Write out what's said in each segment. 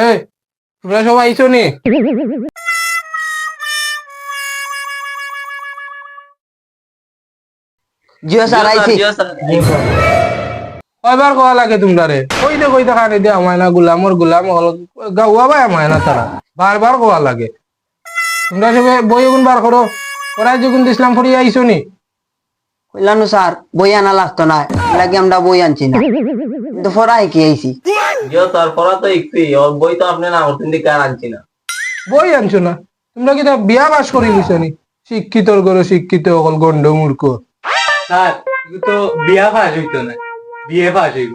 এই তোমরা সবাই আইছো নি? জিও স্যার আইছি। কয়বার কোয়া লাগে তোমরা রে? কইতে কইতে খানি দে আমায় না গুলামর গুলাম হল গাওয়া ভাই আমায় না তারা বারবার কোয়া লাগে। তোমরা সবাই বই গুণ বার করো। পড়াই যখন ইসলাম পড়িয়ে আইছো নি? কইলানো স্যার বই আনা লাগতো না, লাগে আমরা বই আনছি না, কিন্তু পড়াই কি আইছি। জিও স্যার পড়া তো একটু ওর বই তো আপনি না করতেন দিকে আর আনছি না। বই আনছো না? তোমরা কি তা বিয়া বাস করে গেছো নি? শিক্ষিতর করো শিক্ষিত অকল গন্ড মূর্খ। স্যার এগুলো তো বিয়া ফাঁস হইতো না, বিয়ে ফাঁস হইব।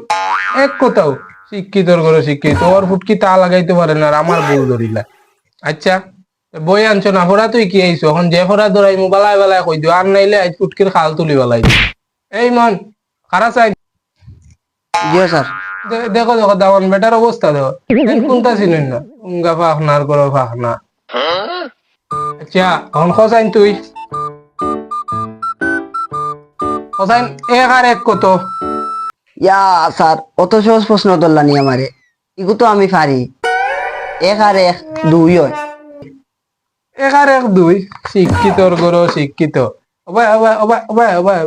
এক কথাও শিক্ষিতর করো শিক্ষিত ওর ফুটকি তা লাগাইতে পারে না আর আমার বউ ধরিলা। আচ্ছা বই আনছো না ফোরা তুই কি আইছো এখন যে ফোরা ধরাইমু বালায় বালায় কই দিও আর নাইলে আজ ফুটকির খাল তুলি বালাই দিও। এই মন খারাপ চাই জিও স্যার দেখো দেখো দাওয়ান বেটার অবস্থা দেখো কোনটা চিনেন না উঙ্গা ফাখনার করো ফাখনা। আচ্ছা এখন খসাইন তুই খসাইন এক আর এক কত? ইয়া স্যার অত সহজ প্রশ্ন ধরলানি আমারে, এগু তো আমি পারি। 1 আর 1 2 হয়। এক আর এক দুই শিক্ষিতর করো শিক্ষিত ওবাই ওবাই ওবাই ওবাই ওবাই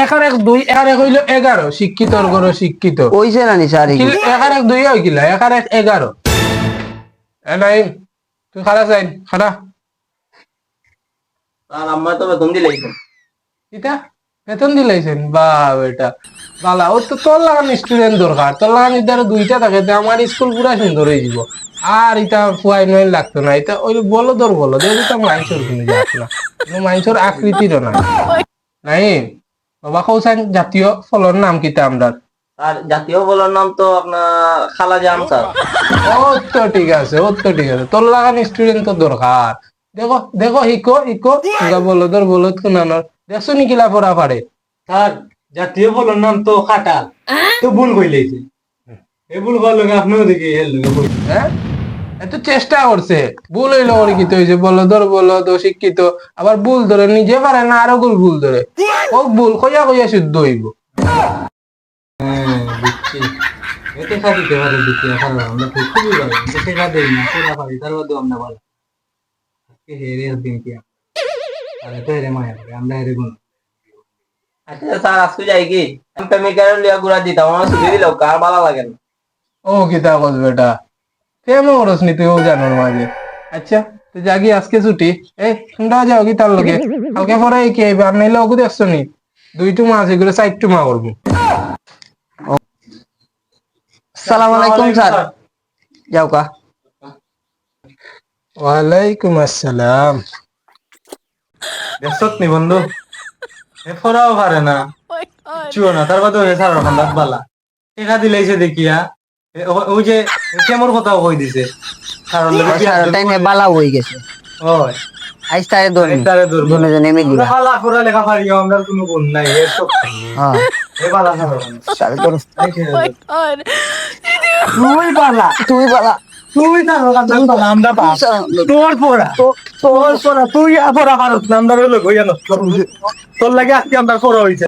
এক আর এক দুই এক আর এক হইলো 11 শিক্ষিতর করো শিক্ষিত কইছে নানি স্যার এগু? এক আর এক দুই হয় কিলা এক আর এক 11 এ নাই তুই খারা চাই খারা আর আম্মা তো বেতন দিলেই তো। এটা বেতন দিলাইছেন বা বেটা বালা ও তো তোর লাগান স্টুডেন্ট দরকার তোর লাগান ইদার দুইটা থাকে তো আমার স্কুল পুরা সুন্দর হয়ে যাব আর এটা ফুয়াই নয় লাগতো না এটা ওই বলো এটা মাইনসর কিনে যাস না মাইনসর আকৃতিরও না নাই বাবা কৌসান জাতীয় ফলর নাম কিতা আমরা আর জাতীয় বলার নাম তো আপনার খালাজান স্যার। ও তো ঠিক আছে তোর লাগান স্টুডেন্ট তো দরকার দেখো দেখো ইকো বলদ কোনানোর দেখছো নি কিলা পড়া পারে স্যার জাতীয় ফলের নাম তো কাঁঠাল, তো ভুল কইলেছে। এই ভুল করলেন আপনিও দেখি এর লগে বই। হ্যাঁ এত চেষ্টা করছে ভুল হইলো ওর কি হয়েছে বলদ শিক্ষিত আবার ভুল ধরে নিজে পারে না আরো ভুল ধরে ও ভুল কইয়া শুদ্ধ হইব। বুঝছি, এতে খা দিতে পারে দিতে পারবো আমরা তো খুবই ভালো, এতে খা দেই না পুরা পারি তার মধ্যে আমরা ভালো। আজকে হেরে দিন কি আর তো হেরে মায়া করে আমরা হেরে গুণ। আচ্ছা স্যার আজকে যাই কি আমি প্রেমিকার লিয়া ঘুরা দিতাম আমার ছুটি দিল কার ভালো লাগে না। ও কিতা কস বেটা কেমন করস নি তুই ও জানোর মাঝে। আচ্ছা তুই জাগি আজকে ছুটি এই তোমরা যাও কি তার লগে কালকে পরে কি আইবে আর নাইলে ওকে দেখছো নি 2 মাস এগুলো 4 মাস করবো। আসসালামু আলাইকুম স্যার। যাও কা। ওয়ালাইকুম আসসালাম। দেখছত নি বন্ধু, এ ফরাও পারে না চুও না তার বাদে হে সারা রকম বালা টেকা দিলাইছে দেখিয়া ওই যে কেমন কথাও কই দিছে সারা স্যার টাইমে বালা হয়ে গেছে। ওই আইস তারে ধরুন তারে ধরবো দুজনে মিলে। বালা করে লেখা পারি আমরা কোনো গুণ নাই এর সব হ্যাঁ এ বালা সারা স্যার ধরো। God. তুই বালা তুই বালা তুই না বালা আমরা পাস তোর পড়া তোর পড়া তুই পড়া পারছ না আমরা লোক হইয়া নষ্ট তোর লাগে আজকে আমরা করা হইছে।